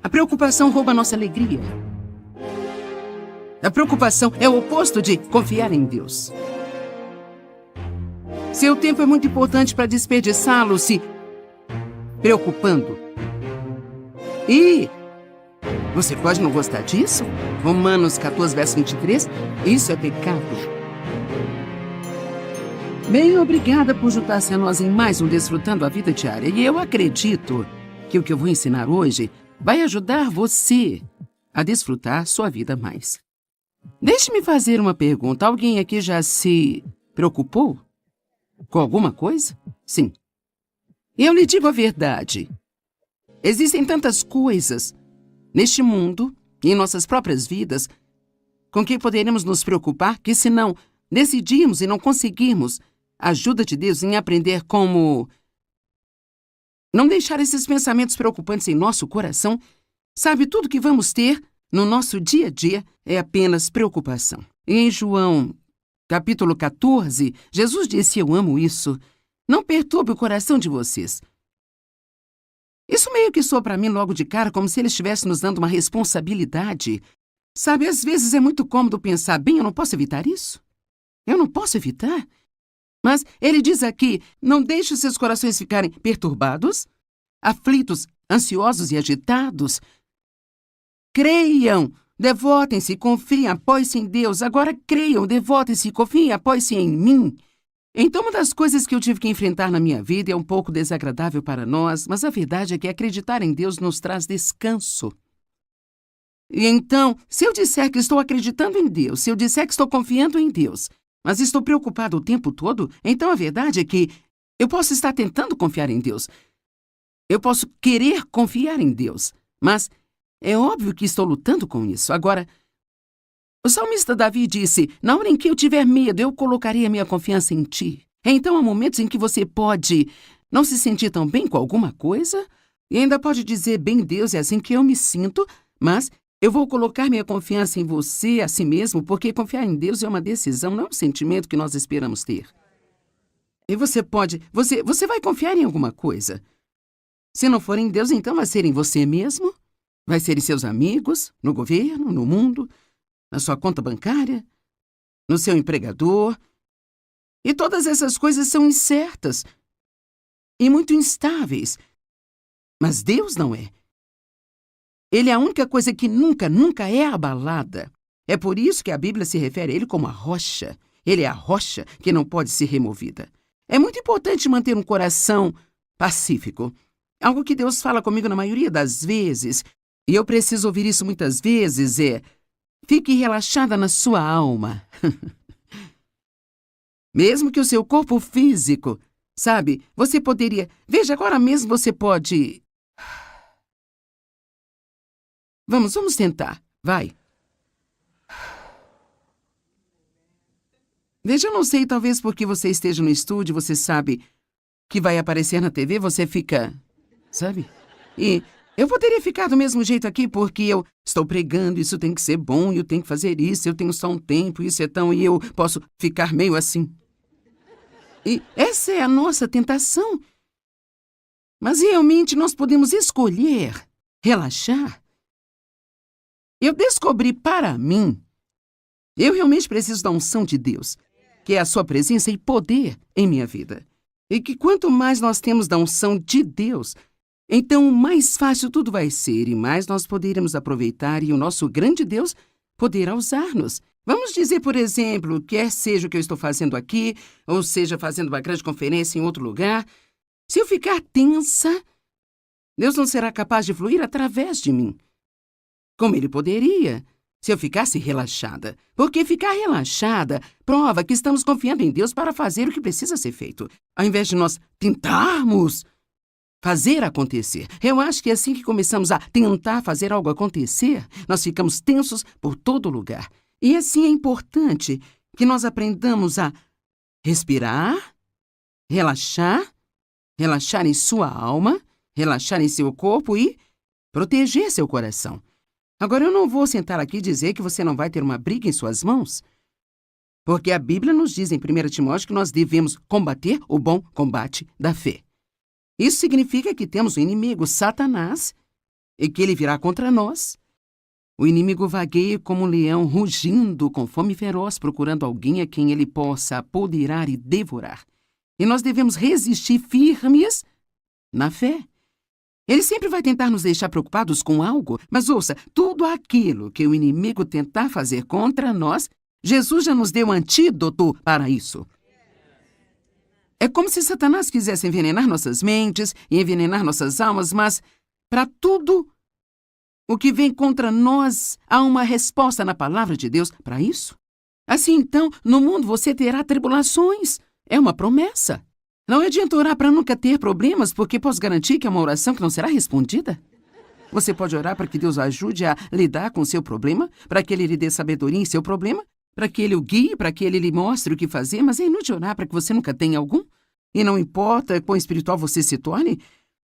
A preocupação rouba a nossa alegria. A preocupação é o oposto de confiar em Deus. Seu tempo é muito importante para desperdiçá-lo se preocupando. E você pode não gostar disso? Romanos 14, verso 23. Isso é pecado. Bem, obrigada por juntar-se a nós em mais um Desfrutando a Vida Diária. E eu acredito que o que eu vou ensinar hoje vai ajudar você a desfrutar sua vida mais. Deixe-me fazer uma pergunta. Alguém aqui já se preocupou com alguma coisa? Sim. Eu lhe digo a verdade. Existem tantas coisas neste mundo e em nossas próprias vidas com que poderemos nos preocupar que, se não decidirmos e não conseguirmos a ajuda de Deus em aprender como não deixar esses pensamentos preocupantes em nosso coração, sabe, tudo que vamos ter no nosso dia a dia é apenas preocupação. E em João, capítulo 14, Jesus disse: eu amo isso. Não perturbe o coração de vocês. Isso meio que soa para mim logo de cara como se ele estivesse nos dando uma responsabilidade. Sabe, às vezes é muito cômodo pensar, bem, eu não posso evitar isso. Eu não posso evitar. Mas ele diz aqui, não deixe os seus corações ficarem perturbados, aflitos, ansiosos e agitados. Creiam, devotem-se, confiem, apoiem-se em Deus. Agora creiam, devotem-se, confiem, apoiem-se em mim. Então, uma das coisas que eu tive que enfrentar na minha vida é um pouco desagradável para nós, mas a verdade é que acreditar em Deus nos traz descanso. E então, se eu disser que estou acreditando em Deus, se eu disser que estou confiando em Deus, mas estou preocupado o tempo todo, então a verdade é que eu posso estar tentando confiar em Deus. Eu posso querer confiar em Deus, mas é óbvio que estou lutando com isso. Agora, o salmista Davi disse, na hora em que eu tiver medo, eu colocarei a minha confiança em ti. Então há momentos em que você pode não se sentir tão bem com alguma coisa e ainda pode dizer, bem, Deus, é assim que eu me sinto, mas eu vou colocar minha confiança em você, a si mesmo, porque confiar em Deus é uma decisão, não é um sentimento que nós esperamos ter. E você vai confiar em alguma coisa. Se não for em Deus, então vai ser em você mesmo, vai ser em seus amigos, no governo, no mundo, na sua conta bancária, no seu empregador. E todas essas coisas são incertas e muito instáveis. Mas Deus não é. Ele é a única coisa que nunca é abalada. É por isso que a Bíblia se refere a ele como a rocha. Ele é a rocha que não pode ser removida. É muito importante manter um coração pacífico. Algo que Deus fala comigo na maioria das vezes, e eu preciso ouvir isso muitas vezes, é: fique relaxada na sua alma. Mesmo que o seu corpo físico, sabe, você poderia... Veja, agora mesmo você pode... Vamos tentar. Vai. Veja, eu não sei, talvez porque você esteja no estúdio, você sabe que vai aparecer na TV, você fica... Sabe? E eu poderia ficar do mesmo jeito aqui porque eu estou pregando, isso tem que ser bom, eu tenho que fazer isso, eu tenho só um tempo, isso é tão... E eu posso ficar meio assim. E essa é a nossa tentação. Mas realmente nós podemos escolher relaxar. Eu descobri para mim, eu realmente preciso da unção de Deus, que é a sua presença e poder em minha vida. E que quanto mais nós temos da unção de Deus, então mais fácil tudo vai ser e mais nós poderemos aproveitar e o nosso grande Deus poderá usar-nos. Vamos dizer, por exemplo, quer seja o que eu estou fazendo aqui, ou seja, fazendo uma grande conferência em outro lugar, se eu ficar tensa, Deus não será capaz de fluir através de mim. Como ele poderia, se eu ficasse relaxada. Porque ficar relaxada prova que estamos confiando em Deus para fazer o que precisa ser feito, ao invés de nós tentarmos fazer acontecer. Eu acho que é assim que começamos a tentar fazer algo acontecer, nós ficamos tensos por todo lugar. E assim é importante que nós aprendamos a respirar, relaxar em sua alma, relaxar em seu corpo e proteger seu coração. Agora, eu não vou sentar aqui e dizer que você não vai ter uma briga em suas mãos, porque a Bíblia nos diz em 1 Timóteo que nós devemos combater o bom combate da fé. Isso significa que temos um inimigo, Satanás, e que ele virá contra nós. O inimigo vagueia como um leão rugindo com fome feroz, procurando alguém a quem ele possa apoderar e devorar. E nós devemos resistir firmes na fé. Ele sempre vai tentar nos deixar preocupados com algo, mas ouça, tudo aquilo que o inimigo tentar fazer contra nós, Jesus já nos deu antídoto para isso. É como se Satanás quisesse envenenar nossas mentes e envenenar nossas almas, mas para tudo o que vem contra nós, há uma resposta na palavra de Deus para isso. Assim, então, no mundo você terá tribulações. É uma promessa. Não adianta orar para nunca ter problemas, porque posso garantir que é uma oração que não será respondida. Você pode orar para que Deus o ajude a lidar com o seu problema, para que Ele lhe dê sabedoria em seu problema, para que Ele o guie, para que Ele lhe mostre o que fazer, mas é inútil orar para que você nunca tenha algum. E não importa quão espiritual você se torne,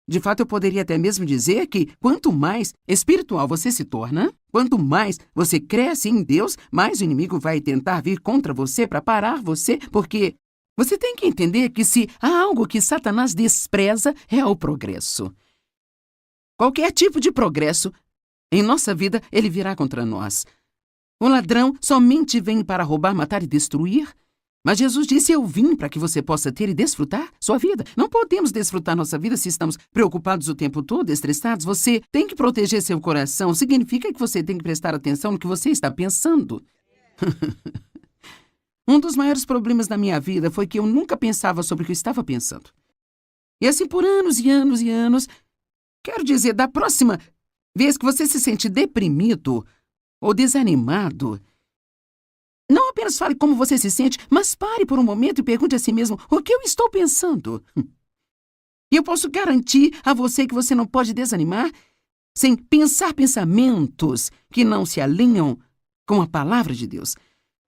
de fato eu poderia até mesmo dizer que quanto mais espiritual você se torna, quanto mais você cresce em Deus, mais o inimigo vai tentar vir contra você para parar você, porque você tem que entender que se há algo que Satanás despreza, é o progresso. Qualquer tipo de progresso em nossa vida, ele virá contra nós. O ladrão somente vem para roubar, matar e destruir. Mas Jesus disse, eu vim para que você possa ter e desfrutar sua vida. Não podemos desfrutar nossa vida se estamos preocupados o tempo todo, estressados. Você tem que proteger seu coração. Significa que você tem que prestar atenção no que você está pensando. Um dos maiores problemas da minha vida foi que eu nunca pensava sobre o que eu estava pensando. E assim por anos e anos e anos. Quero dizer, da próxima vez que você se sente deprimido ou desanimado, não apenas fale como você se sente, mas pare por um momento e pergunte a si mesmo o que eu estou pensando. E eu posso garantir a você que você não pode desanimar sem pensar pensamentos que não se alinham com a palavra de Deus.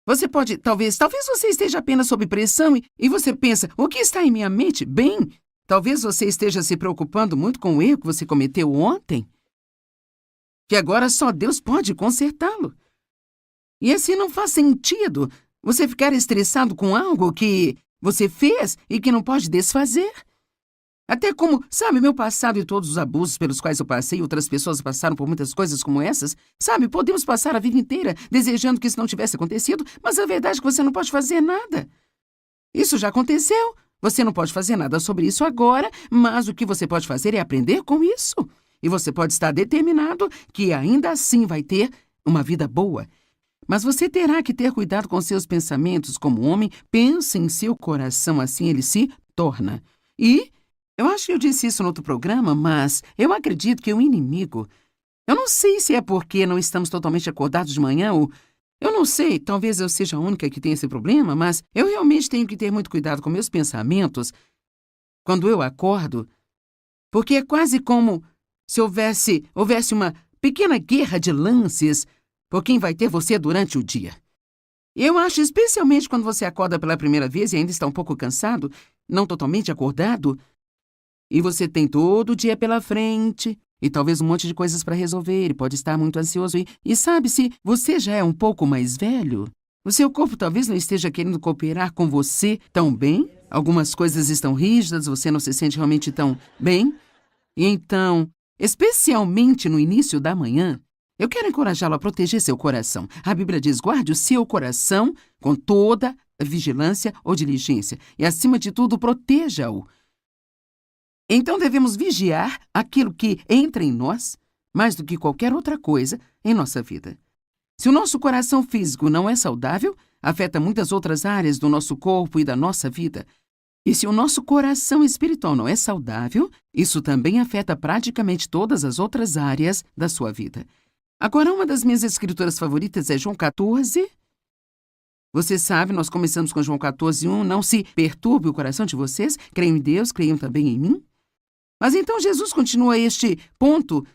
Você pode, talvez você esteja apenas sob pressão e você pensa, o que está em minha mente? Bem, talvez você esteja se preocupando muito com o erro que você cometeu ontem, que agora só Deus pode consertá-lo. E assim não faz sentido você ficar estressado com algo que você fez e que não pode desfazer. Até como, sabe, meu passado e todos os abusos pelos quais eu passei e outras pessoas passaram por muitas coisas como essas, sabe, podemos passar a vida inteira desejando que isso não tivesse acontecido, mas a verdade é que você não pode fazer nada. Isso já aconteceu. Você não pode fazer nada sobre isso agora, mas o que você pode fazer é aprender com isso. E você pode estar determinado que ainda assim vai ter uma vida boa. Mas você terá que ter cuidado com seus pensamentos como homem. Pense em seu coração, assim ele se torna. E eu acho que eu disse isso no outro programa, mas eu acredito que o inimigo... Eu não sei se é porque não estamos totalmente acordados de manhã ou... Eu não sei, talvez eu seja a única que tem esse problema, mas eu realmente tenho que ter muito cuidado com meus pensamentos quando eu acordo, porque é quase como se houvesse uma pequena guerra de lances por quem vai ter você durante o dia. Eu acho, especialmente quando você acorda pela primeira vez e ainda está um pouco cansado, não totalmente acordado, e você tem todo o dia pela frente e talvez um monte de coisas para resolver e pode estar muito ansioso. E sabe, se você já é um pouco mais velho, o seu corpo talvez não esteja querendo cooperar com você tão bem. Algumas coisas estão rígidas, você não se sente realmente tão bem. E então, especialmente no início da manhã, eu quero encorajá-lo a proteger seu coração. A Bíblia diz, guarde o seu coração com toda vigilância ou diligência. E, acima de tudo, proteja-o. Então devemos vigiar aquilo que entra em nós, mais do que qualquer outra coisa em nossa vida. Se o nosso coração físico não é saudável, afeta muitas outras áreas do nosso corpo e da nossa vida. E se o nosso coração espiritual não é saudável, isso também afeta praticamente todas as outras áreas da sua vida. Agora, uma das minhas escrituras favoritas é João 14. Você sabe, nós começamos com João 14:1. Não se perturbe o coração de vocês, creiam em Deus, creiam também em mim. Mas então Jesus continua este ponto.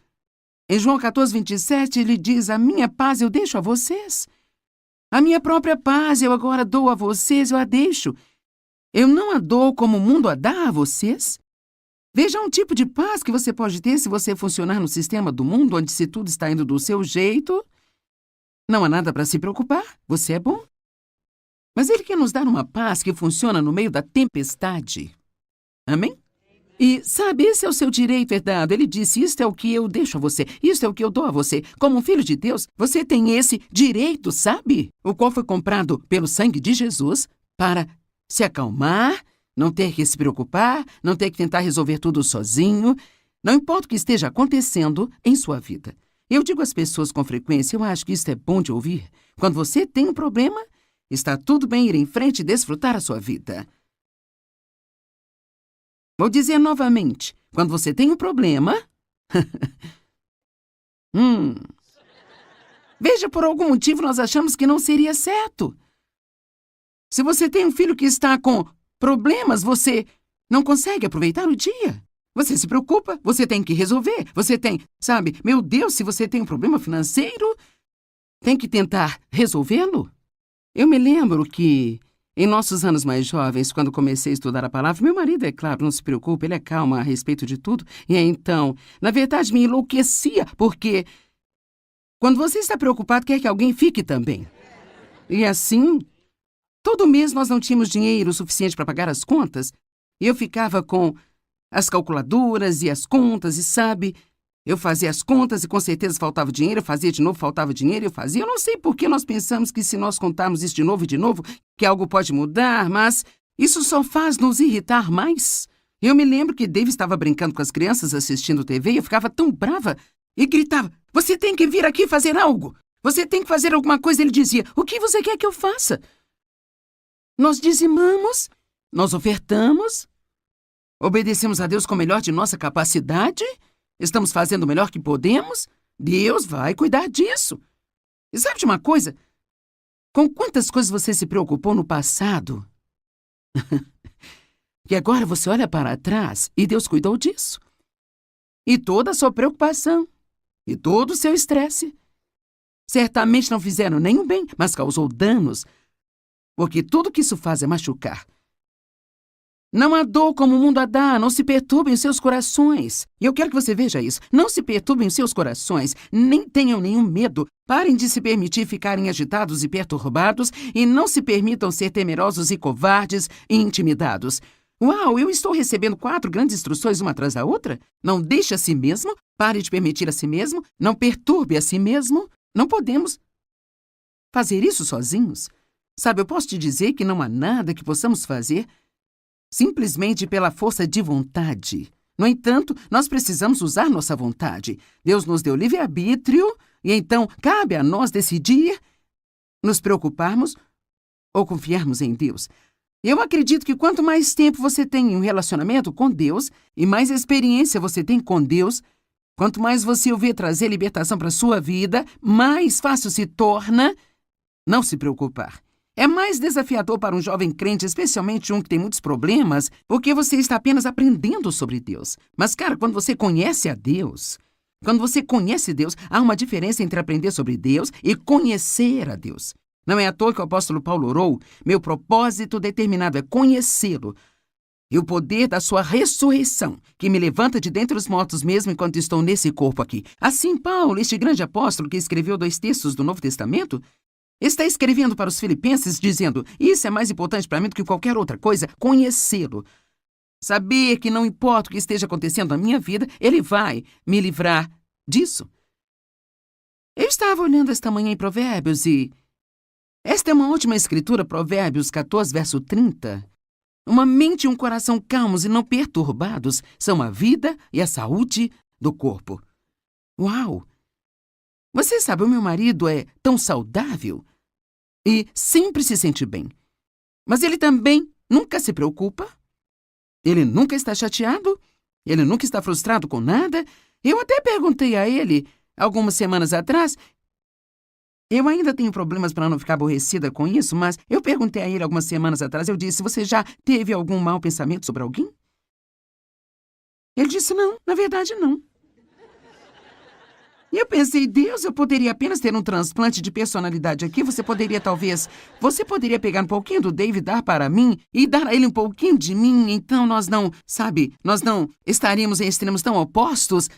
Em João 14:27, ele diz, a minha paz eu deixo a vocês. A minha própria paz eu agora dou a vocês, eu a deixo. Eu não a dou como o mundo a dá a vocês. Veja um tipo de paz que você pode ter se você funcionar no sistema do mundo, onde se tudo está indo do seu jeito. Não há nada para se preocupar, você é bom. Mas ele quer nos dar uma paz que funciona no meio da tempestade. Amém? E, sabe, esse é o seu direito herdado. Ele disse, isto é o que eu deixo a você, isto é o que eu dou a você. Como um filho de Deus, você tem esse direito, sabe? O qual foi comprado pelo sangue de Jesus para se acalmar, não ter que se preocupar, não ter que tentar resolver tudo sozinho. Não importa o que esteja acontecendo em sua vida. Eu digo às pessoas com frequência, eu acho que isso é bom de ouvir. Quando você tem um problema, está tudo bem ir em frente e desfrutar a sua vida. Vou dizer novamente, quando você tem um problema... Veja, por algum motivo nós achamos que não seria certo. Se você tem um filho que está com problemas, você não consegue aproveitar o dia. Você se preocupa, você tem que resolver. Você tem, sabe, meu Deus, se você tem um problema financeiro, tem que tentar resolvê-lo. Eu me lembro que, em nossos anos mais jovens, quando comecei a estudar a palavra, meu marido, é claro, não se preocupa, ele é calmo a respeito de tudo. E então, na verdade, me enlouquecia, porque quando você está preocupado, quer que alguém fique também. E assim, todo mês nós não tínhamos dinheiro suficiente para pagar as contas, e eu ficava com as calculadoras e as contas, e sabe, eu fazia as contas e com certeza faltava dinheiro, eu fazia de novo, faltava dinheiro, eu fazia. Eu não sei por que nós pensamos que se nós contarmos isso de novo e de novo, que algo pode mudar, mas isso só faz nos irritar mais. Eu me lembro que Dave estava brincando com as crianças assistindo TV e eu ficava tão brava e gritava, você tem que vir aqui fazer algo, você tem que fazer alguma coisa. Ele dizia, o que você quer que eu faça? Nós dizimamos, nós ofertamos, obedecemos a Deus com o melhor de nossa capacidade, estamos fazendo o melhor que podemos, Deus vai cuidar disso. E sabe de uma coisa? Com quantas coisas você se preocupou no passado? Que agora você olha para trás e Deus cuidou disso. E toda a sua preocupação, e todo o seu estresse, certamente não fizeram nenhum bem, mas causou danos, porque tudo que isso faz é machucar. Não há dor como o mundo a dá, não se perturbem os seus corações. E eu quero que você veja isso. Não se perturbem os seus corações, nem tenham nenhum medo. Parem de se permitir ficarem agitados e perturbados e não se permitam ser temerosos e covardes e intimidados. Uau, eu estou recebendo 4 grandes instruções uma atrás da outra? Não deixe a si mesmo, pare de permitir a si mesmo, não perturbe a si mesmo. Não podemos fazer isso sozinhos. Sabe, eu posso te dizer que não há nada que possamos fazer simplesmente pela força de vontade. No entanto, nós precisamos usar nossa vontade. Deus nos deu livre-arbítrio e então cabe a nós decidir nos preocuparmos ou confiarmos em Deus. Eu acredito que quanto mais tempo você tem em um relacionamento com Deus e mais experiência você tem com Deus, quanto mais você o vê trazer libertação para a sua vida, mais fácil se torna não se preocupar. É mais desafiador para um jovem crente, especialmente um que tem muitos problemas, porque você está apenas aprendendo sobre Deus. Mas, cara, quando você conhece a Deus, há uma diferença entre aprender sobre Deus e conhecer a Deus. Não é à toa que o apóstolo Paulo orou, meu propósito determinado é conhecê-lo e o poder da sua ressurreição, que me levanta de dentre os mortos mesmo enquanto estou nesse corpo aqui. Assim, Paulo, este grande apóstolo que escreveu 2 textos do Novo Testamento, está escrevendo para os filipenses dizendo, isso é mais importante para mim do que qualquer outra coisa, conhecê-lo. Saber que não importa o que esteja acontecendo na minha vida, ele vai me livrar disso. Eu estava olhando esta manhã em Provérbios e esta é uma ótima escritura, Provérbios 14, verso 30. Uma mente e um coração calmos e não perturbados são a vida e a saúde do corpo. Uau! Você sabe, o meu marido é tão saudável e sempre se sente bem. Mas ele também nunca se preocupa. Ele nunca está chateado. Ele nunca está frustrado com nada. Eu até perguntei a ele, algumas semanas atrás, eu ainda tenho problemas para não ficar aborrecida com isso, mas eu perguntei a ele algumas semanas atrás, eu disse, você já teve algum mau pensamento sobre alguém? Ele disse, não, na verdade não. E eu pensei, Deus, eu poderia apenas ter um transplante de personalidade aqui. Você poderia pegar um pouquinho do Dave e dar para mim e dar a ele um pouquinho de mim. Então nós não estaríamos em extremos tão opostos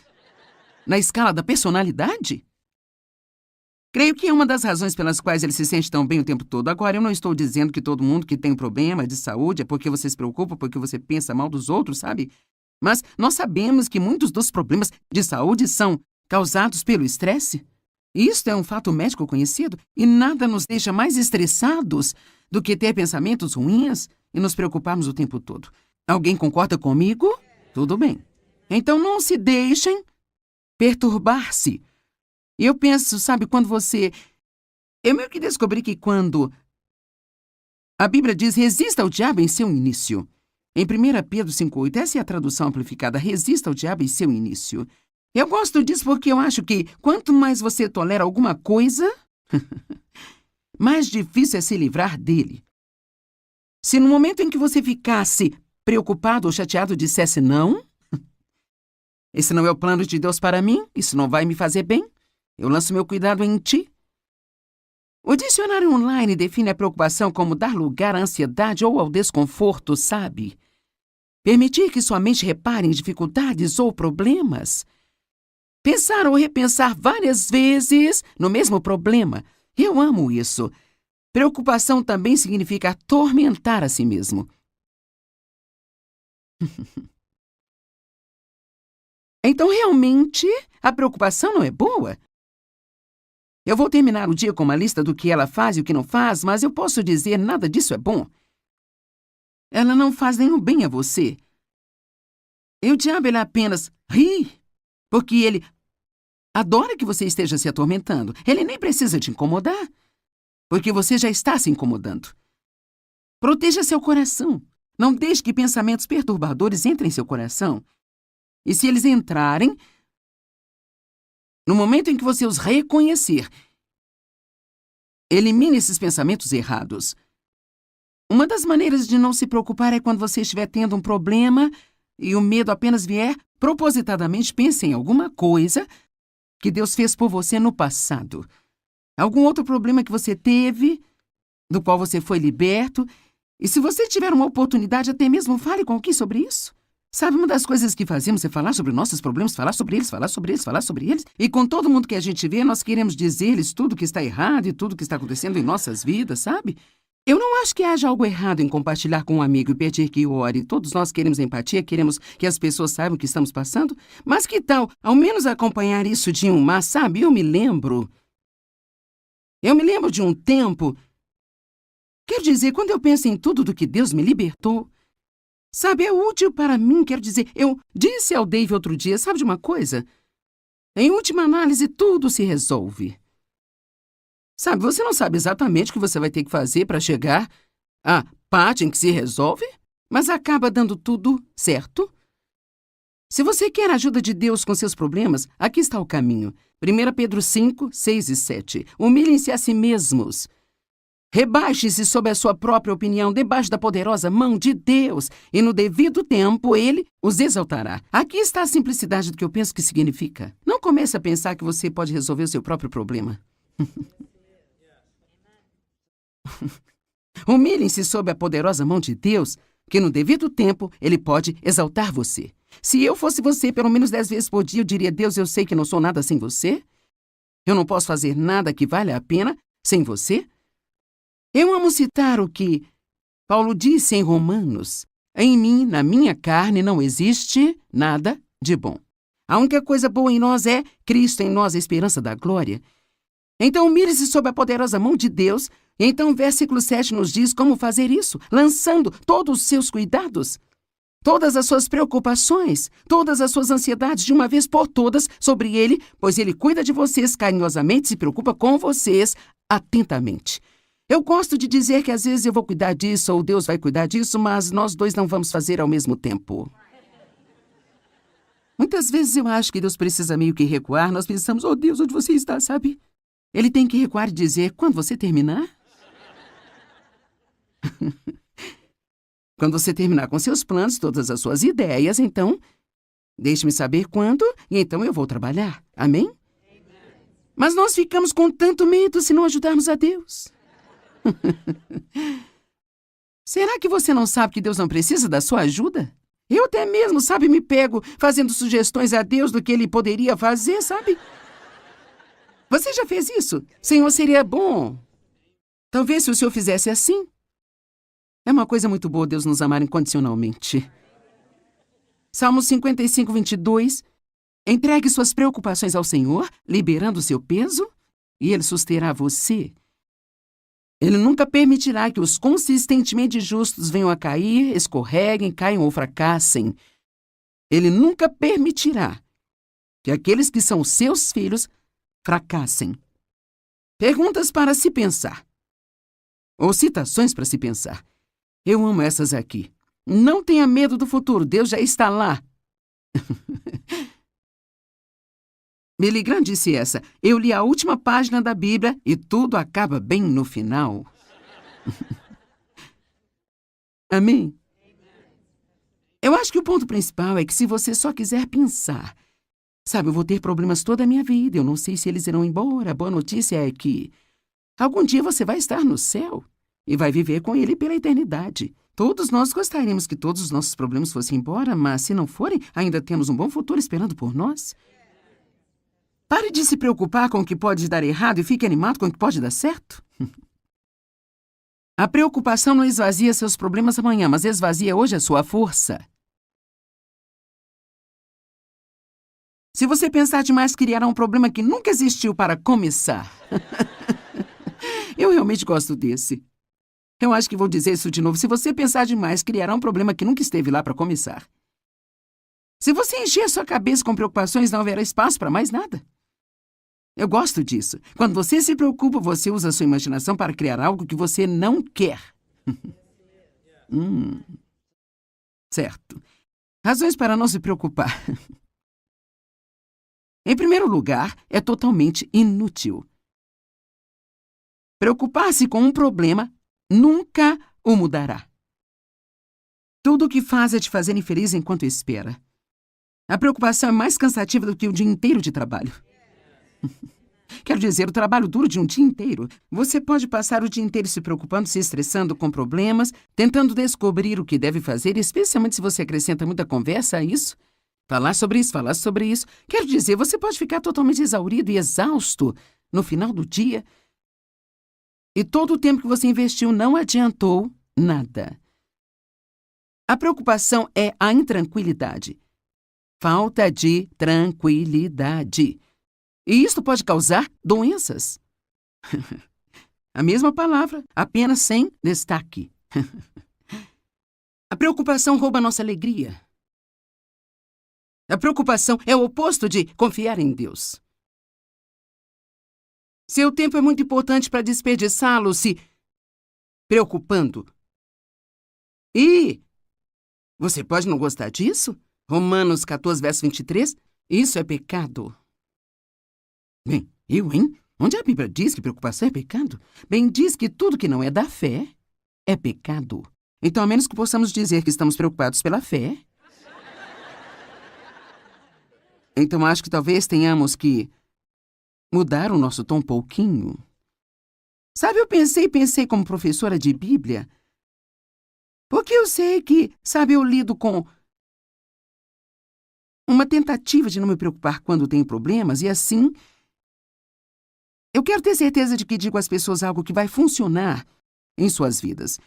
na escala da personalidade? Creio que é uma das razões pelas quais ele se sente tão bem o tempo todo. Agora, eu não estou dizendo que todo mundo que tem um problema de saúde é porque você se preocupa, porque você pensa mal dos outros, sabe? Mas nós sabemos que muitos dos problemas de saúde são causados pelo estresse. Isto é um fato médico conhecido e nada nos deixa mais estressados do que ter pensamentos ruins e nos preocuparmos o tempo todo. Alguém concorda comigo? Tudo bem. Então não se deixem perturbar-se. Eu penso, sabe, quando você... Eu meio que descobri que quando a Bíblia diz resista ao diabo em seu início. Em 1 Pedro 5,8, essa é a tradução amplificada, resista ao diabo em seu início. Eu gosto disso porque eu acho que quanto mais você tolera alguma coisa, mais difícil é se livrar dele. Se no momento em que você ficasse preocupado ou chateado dissesse não, esse não é o plano de Deus para mim, isso não vai me fazer bem, eu lanço meu cuidado em ti. O dicionário online define a preocupação como dar lugar à ansiedade ou ao desconforto, sabe? Permitir que sua mente repare em dificuldades ou problemas. Pensar ou repensar várias vezes no mesmo problema. Eu amo isso. Preocupação também significa atormentar a si mesmo. Então, realmente, a preocupação não é boa? Eu vou terminar o dia com uma lista do que ela faz e o que não faz, mas eu posso dizer nada disso é bom. Ela não faz nenhum bem a você. E o diabo, ele apenas ri, porque ele adora que você esteja se atormentando. Ele nem precisa te incomodar, porque você já está se incomodando. Proteja seu coração. Não deixe que pensamentos perturbadores entrem em seu coração. E se eles entrarem, no momento em que você os reconhecer, elimine esses pensamentos errados. Uma das maneiras de não se preocupar é quando você estiver tendo um problema e o medo apenas vier, propositadamente pense em alguma coisa que Deus fez por você no passado. Algum outro problema que você teve, do qual você foi liberto. E se você tiver uma oportunidade, até mesmo fale com alguém sobre isso. Sabe, uma das coisas que fazemos é falar sobre nossos problemas, falar sobre eles, falar sobre eles, falar sobre eles. E com todo mundo que a gente vê, nós queremos dizer-lhes tudo que está errado e tudo que está acontecendo em nossas vidas, sabe? Eu não acho que haja algo errado em compartilhar com um amigo e pedir que ore. Todos nós queremos empatia, queremos que as pessoas saibam o que estamos passando. Mas que tal, ao menos, acompanhar isso de um mas, sabe? Eu me lembro de um tempo... Quero dizer, quando eu penso em tudo do que Deus me libertou... Sabe, é útil para mim, quero dizer, eu disse ao Dave outro dia, sabe de uma coisa? Em última análise, tudo se resolve. Sabe, você não sabe exatamente o que você vai ter que fazer para chegar à parte em que se resolve, mas acaba dando tudo certo. Se você quer a ajuda de Deus com seus problemas, aqui está o caminho. 1 Pedro 5, 6 e 7. Humilhem-se a si mesmos. Rebaixe-se sob a sua própria opinião, debaixo da poderosa mão de Deus, e no devido tempo Ele os exaltará. Aqui está a simplicidade do que eu penso que significa. Não comece a pensar que você pode resolver o seu próprio problema. Humilhem-se sob a poderosa mão de Deus, que no devido tempo Ele pode exaltar você. Se eu fosse você, pelo menos 10 vezes por dia, eu diria, Deus, eu sei que não sou nada sem você. Eu não posso fazer nada que valha a pena sem você. Eu amo citar o que Paulo disse em Romanos. Em mim, na minha carne, não existe nada de bom. A única coisa boa em nós é Cristo em nós, a esperança da glória. Então, humilhe-se sob a poderosa mão de Deus. E então, o versículo 7 nos diz como fazer isso, lançando todos os seus cuidados, todas as suas preocupações, todas as suas ansiedades de uma vez por todas sobre Ele, pois Ele cuida de vocês carinhosamente, se preocupa com vocês atentamente. Eu gosto de dizer que às vezes eu vou cuidar disso ou Deus vai cuidar disso, mas nós dois não vamos fazer ao mesmo tempo. Muitas vezes eu acho que Deus precisa meio que recuar, nós pensamos, oh Deus, onde você está, sabe? Ele tem que recuar e dizer, quando você terminar? Quando você terminar com seus planos, todas as suas ideias, então, deixe-me saber quando e então eu vou trabalhar. Amém? Mas nós ficamos com tanto medo se não ajudarmos a Deus. Será que você não sabe que Deus não precisa da sua ajuda? Eu até mesmo, sabe, me pego fazendo sugestões a Deus do que Ele poderia fazer, sabe? Você já fez isso? Senhor, seria bom. Talvez se o Senhor fizesse assim. É uma coisa muito boa Deus nos amar incondicionalmente. Salmo 55, 22. Entregue suas preocupações ao Senhor, liberando seu peso, e Ele susterá você. Ele nunca permitirá que os consistentemente justos venham a cair, escorreguem, caiam ou fracassem. Ele nunca permitirá que aqueles que são seus filhos fracassem. Perguntas para se pensar. Ou citações para se pensar. Eu amo essas aqui. Não tenha medo do futuro, Deus já está lá. Billy Graham disse essa. Eu li a última página da Bíblia e tudo acaba bem no final. Amém? Eu acho que o ponto principal é que se você só quiser pensar, sabe, eu vou ter problemas toda a minha vida, eu não sei se eles irão embora. A boa notícia é que algum dia você vai estar no céu e vai viver com Ele pela eternidade. Todos nós gostaríamos que todos os nossos problemas fossem embora, mas se não forem, ainda temos um bom futuro esperando por nós. Pare de se preocupar com o que pode dar errado e fique animado com o que pode dar certo. A preocupação não esvazia seus problemas amanhã, mas esvazia hoje a sua força. Se você pensar demais, criará um problema que nunca existiu para começar. Eu realmente gosto desse. Eu acho que vou dizer isso de novo. Se você pensar demais, criará um problema que nunca esteve lá para começar. Se você encher sua cabeça com preocupações, não haverá espaço para mais nada. Eu gosto disso. Quando você se preocupa, você usa a sua imaginação para criar algo que você não quer. Certo. Razões para não se preocupar. Em primeiro lugar, é totalmente inútil. Preocupar-se com um problema nunca o mudará. Tudo o que faz é te fazer infeliz enquanto espera. A preocupação é mais cansativa do que o dia inteiro de trabalho. Quero dizer, o trabalho duro de um dia inteiro. Você pode passar o dia inteiro se preocupando, se estressando com problemas, tentando descobrir o que deve fazer, especialmente se você acrescenta muita conversa a isso. Falar sobre isso. Quero dizer, você pode ficar totalmente exaurido e exausto no final do dia. E todo o tempo que você investiu não adiantou nada. A preocupação é a intranquilidade. Falta de tranquilidade. E isso pode causar doenças. A mesma palavra, apenas sem destaque. A preocupação rouba nossa alegria. A preocupação é o oposto de confiar em Deus. Seu tempo é muito importante para desperdiçá-lo se preocupando. E você pode não gostar disso? Romanos 14, verso 23. Isso é pecado. Bem, hein? Onde a Bíblia diz que preocupação é pecado? Bem, diz que tudo que não é da fé é pecado. Então, a menos que possamos dizer que estamos preocupados pela fé, então acho que talvez tenhamos que mudar o nosso tom um pouquinho. Sabe, eu pensei como professora de Bíblia, porque eu sei que, sabe, eu lido com uma tentativa de não me preocupar quando tenho problemas, e assim, eu quero ter certeza de que digo às pessoas algo que vai funcionar em suas vidas.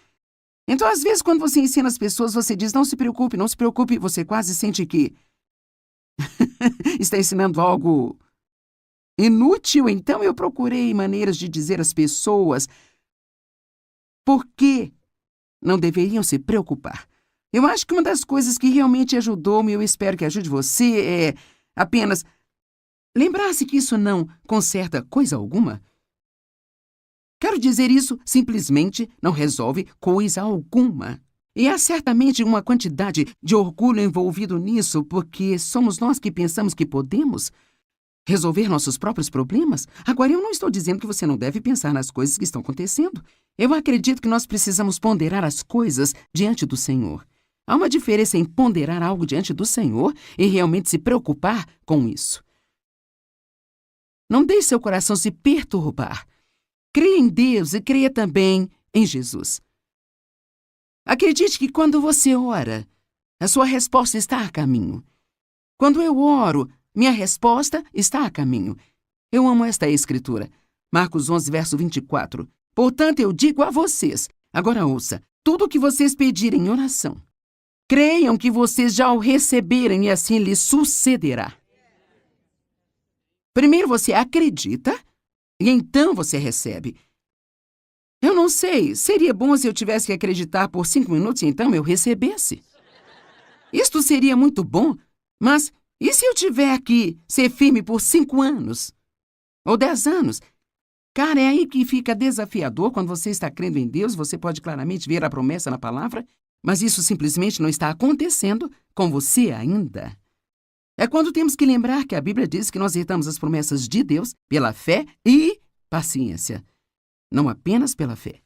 Então, às vezes, quando você ensina as pessoas, você diz, não se preocupe, você quase sente que está ensinando algo inútil. Então, eu procurei maneiras de dizer às pessoas por que não deveriam se preocupar. Eu acho que uma das coisas que realmente ajudou-me, eu espero que ajude você, é apenas lembrar-se que isso não conserta coisa alguma. Quero dizer, isso simplesmente não resolve coisa alguma. E há certamente uma quantidade de orgulho envolvido nisso, porque somos nós que pensamos que podemos resolver nossos próprios problemas. Agora, eu não estou dizendo que você não deve pensar nas coisas que estão acontecendo. Eu acredito que nós precisamos ponderar as coisas diante do Senhor. Há uma diferença em ponderar algo diante do Senhor e realmente se preocupar com isso. Não deixe seu coração se perturbar. Creia em Deus e creia também em Jesus. Acredite que quando você ora, a sua resposta está a caminho. Quando eu oro, minha resposta está a caminho. Eu amo esta escritura. Marcos 11, verso 24. Portanto, eu digo a vocês, agora ouça, tudo o que vocês pedirem em oração, Creiam que vocês já o receberam e assim lhes sucederá. Primeiro você acredita e então você recebe. Eu não sei, seria bom se eu tivesse que acreditar por 5 minutos e então eu recebesse. Isto seria muito bom, mas e se eu tiver que ser firme por 5 anos? Ou 10 anos? Cara, é aí que fica desafiador. Quando você está crendo em Deus, você pode claramente ver a promessa na palavra, mas isso simplesmente não está acontecendo com você ainda. É quando temos que lembrar que a Bíblia diz que nós herdamos as promessas de Deus pela fé e paciência, não apenas pela fé.